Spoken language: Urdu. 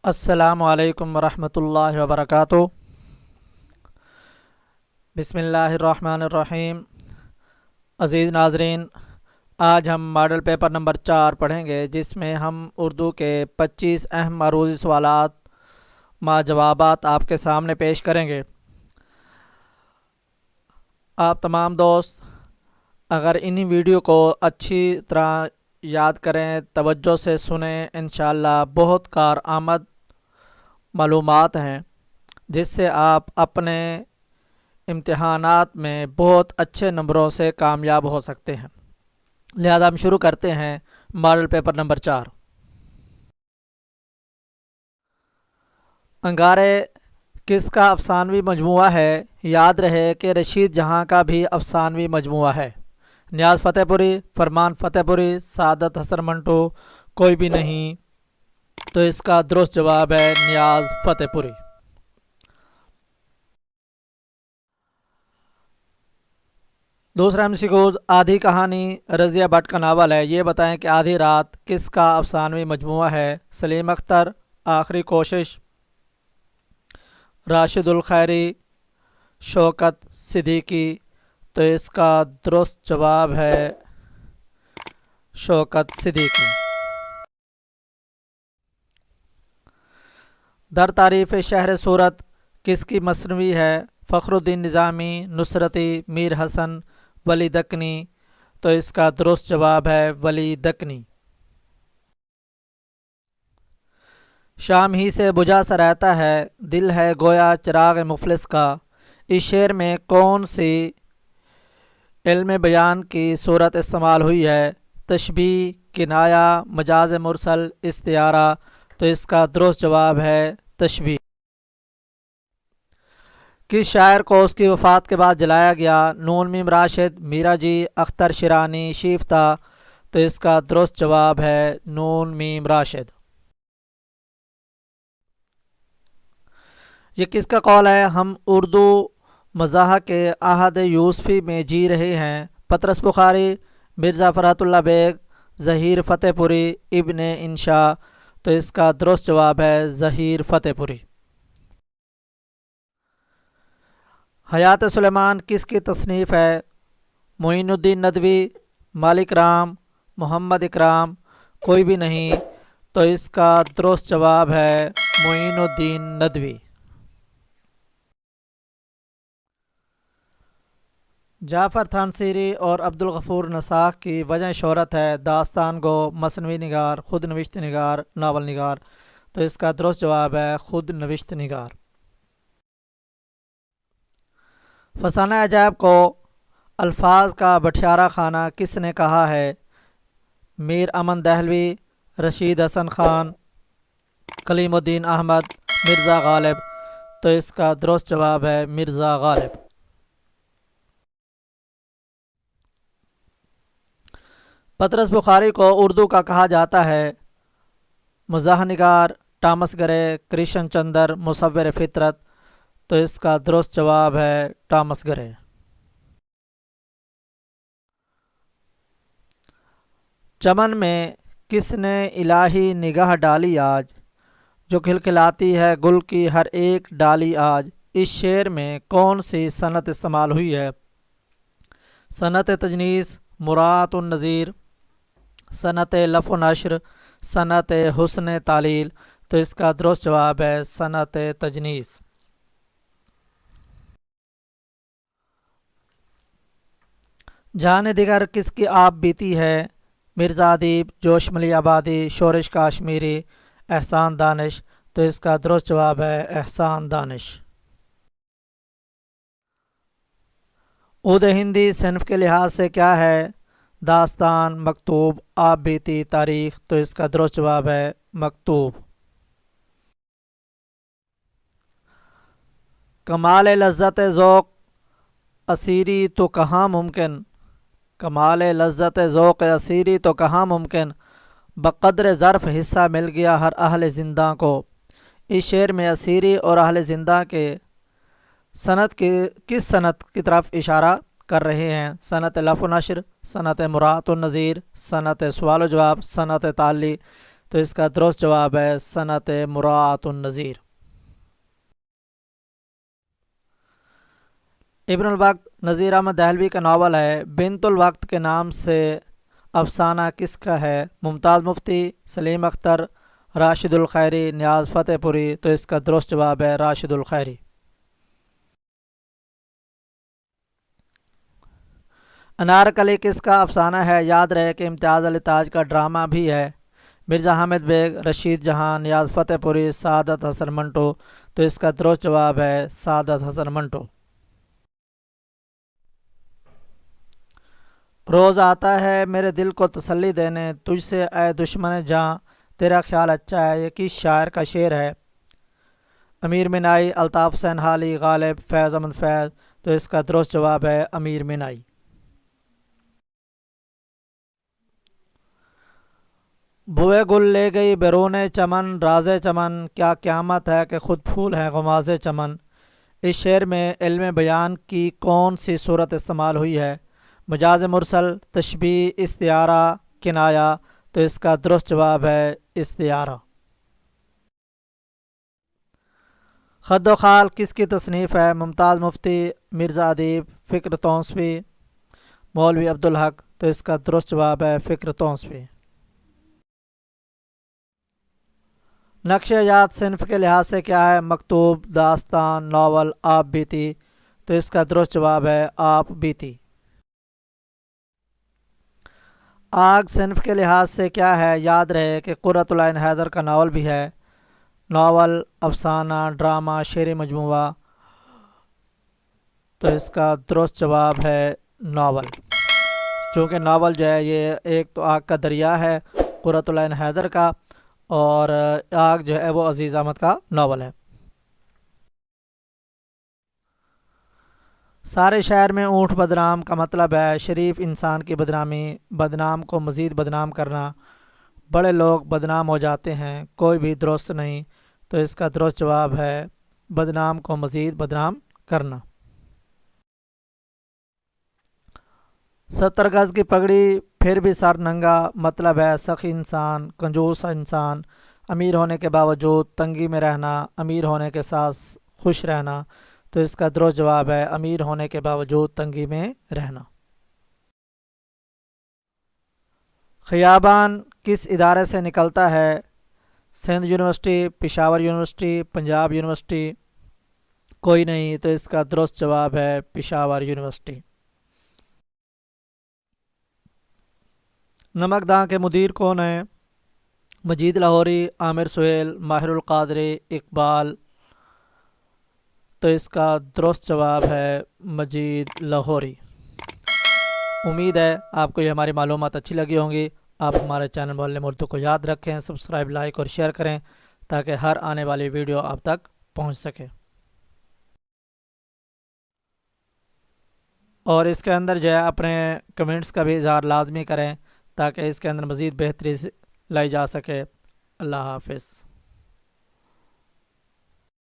السلام علیکم ورحمۃ اللہ وبرکاتہ۔ بسم اللہ الرحمن الرحیم۔ عزیز ناظرین، آج ہم ماڈل پیپر نمبر 4 پڑھیں گے، جس میں ہم اردو کے 25 اہم عروضی سوالات ما جوابات آپ کے سامنے پیش کریں گے۔ آپ تمام دوست اگر انہی ویڈیو کو اچھی طرح یاد کریں، توجہ سے سنیں، انشاءاللہ بہت کارآمد معلومات ہیں جس سے آپ اپنے امتحانات میں بہت اچھے نمبروں سے کامیاب ہو سکتے ہیں۔ لہذا ہم شروع کرتے ہیں ماڈل پیپر نمبر 4۔ انگارے کس کا افسانوی مجموعہ ہے؟ یاد رہے کہ رشید جہاں کا بھی افسانوی مجموعہ ہے۔ نیاز فتح پوری، فرمان فتح پوری، سعادت حسن منٹو، کوئی بھی نہیں، تو اس کا درست جواب ہے نیاز فتح پوری۔ دوسرا MCQ، آدھی کہانی رضیہ بٹ کا ناول ہے، یہ بتائیں کہ آدھی رات کس کا افسانوی مجموعہ ہے؟ سلیم اختر، آخری کوشش، راشد الخیری، شوکت صدیقی، تو اس کا درست جواب ہے شوکت صدیقی۔ در تعریف شہر صورت کس کی مثنوی ہے؟ فخر الدین نظامی، نصرتی، میر حسن، ولی دکنی، تو اس کا درست جواب ہے ولی دکنی۔ شام ہی سے بجھا سا رہتا ہے، دل ہے گویا چراغ مفلس کا، اس شعر میں کون سی علم بیان کی صورت استعمال ہوئی ہے؟ تشبیہ، کنایہ، مجاز مرسل، استعارہ، تو اس کا درست جواب ہے تشبیہ۔ کس شاعر کو اس کی وفات کے بعد جلایا گیا؟ نون میم راشد، میرا جی، اختر شیرانی، شیفتہ، تو اس کا درست جواب ہے نون میم راشد۔ یہ کس کا قول ہے؟ ہم اردو مزاح کے عہد یوسفی میں جی رہے ہیں۔ پطرس بخاری، مرزا فرحت اللہ بیگ، ظہیر فتح پوری، ابن انشا، تو اس کا درست جواب ہے ظہیر فتح پوری۔ حیات سلیمان کس کی تصنیف ہے؟ معین الدین ندوی، مالک رام، محمد اکرام، کوئی بھی نہیں، تو اس کا درست جواب ہے معین الدین ندوی۔ جعفر تھانسیری اور عبدالغفور نساخ کی وجہ شہرت ہے؟ داستان گو، مثنوی نگار، خود نوشت نگار، ناول نگار، تو اس کا درست جواب ہے خود نوشت نگار۔ فسانہ عجائب کو الفاظ کا بٹیارہ خانہ کس نے کہا ہے؟ میر امن دہلوی، رشید حسن خان، کلیم الدین احمد، مرزا غالب، تو اس کا درست جواب ہے مرزا غالب۔ پطرس بخاری کو اردو کا کہا جاتا ہے؟ مزاح نگار، ٹامس گرے، کرشن چندر، مصور فطرت، تو اس کا درست جواب ہے ٹامس گرے۔ چمن میں کس نے الہی نگاہ ڈالی آج، جو کھلکھلاتی ہے گل کی ہر ایک ڈالی آج، اس شعر میں کون سی صنعت استعمال ہوئی ہے؟ صنعت تجنیس، مراعات النظیر، صنعت لف و نشر، صنعت حسن تعلیل، تو اس کا درست جواب ہے صنعت تجنیس۔ جان دیگر کس کی آپ بیتی ہے؟ مرزا ادیب، جوش ملی آبادی، شورش کاشمیری، احسان دانش، تو اس کا درست جواب ہے احسان دانش۔ عود ہندی صنف کے لحاظ سے کیا ہے؟ داستان، مکتوب، آپ بیتی، تاریخ، تو اس کا درست جواب ہے مکتوب۔ کمال لذت ذوق اسیری تو کہاں ممکن، کمال لذت ذوق اسیری تو کہاں ممکن، بقدر ظرف حصہ مل گیا ہر اہل زنداں کو، اس شعر میں اسیری اور اہل زنداں کے صنعت کے کس صنعت کی طرف اشارہ کر رہے ہیں؟ صنعت لف و نشر، صنعت مراعات النظیر، صنعت سوال و جواب، صنعت تعلی، تو اس کا درست جواب ہے صنعت مراعات النظیر۔ ابن الوقت نذیر احمد دہلوی کا ناول ہے۔ بنت الوقت کے نام سے افسانہ کس کا ہے؟ ممتاز مفتی، سلیم اختر، راشد الخیری، نیاز فتح پوری۔ تو اس کا درست جواب ہے راشد الخیری۔ انارکلی کس کا افسانہ ہے؟ یاد رہے کہ امتیاز علی تاج کا ڈرامہ بھی ہے۔ مرزا حامد بیگ، رشید جہاں، نیاز فتح پوری، سعادت حسن منٹو۔ تو اس کا درست جواب ہے سعادت حسن منٹو۔ روز آتا ہے میرے دل کو تسلی دینے، تجھ سے اے دشمن جاں تیرا خیال اچھا ہے، یہ کس شاعر کا شعر ہے؟ امیر مینائی، الطاف حسین حالی، غالب، فیض احمد فیض۔ تو اس کا درست جواب ہے امیر مینائی۔ بوئے گل لے گئی بیرون چمن، راز چمن کیا قیامت ہے کہ خود پھول ہیں غماز چمن۔ اس شعر میں علم بیان کی کون سی صورت استعمال ہوئی ہے؟ مجاز مرسل، تشبیہ، استعارہ، کنایا۔ تو اس کا درست جواب ہے استعارہ۔ خد و خال کس کی تصنیف ہے؟ ممتاز مفتی، مرزا ادیب، فکر تونسوی، مولوی عبدالحق۔ تو اس کا درست جواب ہے فکر تونسوی۔ نقش یاد صنف کے لحاظ سے کیا ہے؟ مکتوب، داستان، ناول، آپ بیتی۔ تو اس کا درست جواب ہے آپ بیتی۔ آگ صنف کے لحاظ سے کیا ہے؟ یاد رہے کہ قرۃ العین حیدر کا ناول بھی ہے۔ ناول، افسانہ، ڈرامہ، شعری مجموعہ۔ تو اس کا درست جواب ہے ناول۔ چونکہ ناول جو ہے یہ ایک تو آگ کا دریا ہے قرۃ العین حیدر کا، اور آگ جو ہے وہ عزیز احمد کا ناول ہے۔ سارے شہر میں اونٹ بدنام کا مطلب ہے شریف انسان کی بدنامی، بدنام کو مزید بدنام کرنا، بڑے لوگ بدنام ہو جاتے ہیں، کوئی بھی درست نہیں۔ تو اس کا درست جواب ہے بدنام کو مزید بدنام کرنا۔ 70 گز کی پگڑی پھر بھی سر ننگا، مطلب ہے سخی انسان، کنجوس انسان، امیر ہونے کے باوجود تنگی میں رہنا، امیر ہونے کے ساتھ خوش رہنا۔ تو اس کا درست جواب ہے امیر ہونے کے باوجود تنگی میں رہنا۔ خیابان کس ادارے سے نکلتا ہے؟ Sindh university, Peshawar university, Punjab university. کوئی نہیں۔ تو اس کا درست جواب ہے پشاور یونیورسٹی۔ نمکداں کے مدیر کون ہیں؟ مجید لاہوری، عامر سہیل، ماہر القادری، اقبال۔ تو اس کا درست جواب ہے مجید لاہوری۔ امید ہے آپ کو یہ ہماری معلومات اچھی لگی ہوں گی۔ آپ ہمارے چینل معلم اردو کو یاد رکھیں، سبسکرائب، لائک اور شیئر کریں تاکہ ہر آنے والی ویڈیو آپ تک پہنچ سکے۔ اور اس کے اندر جو ہے اپنے کمنٹس کا بھی اظہار لازمی کریں تاکہ اس کے اندر مزید بہتری لائی جا سکے۔ اللہ حافظ۔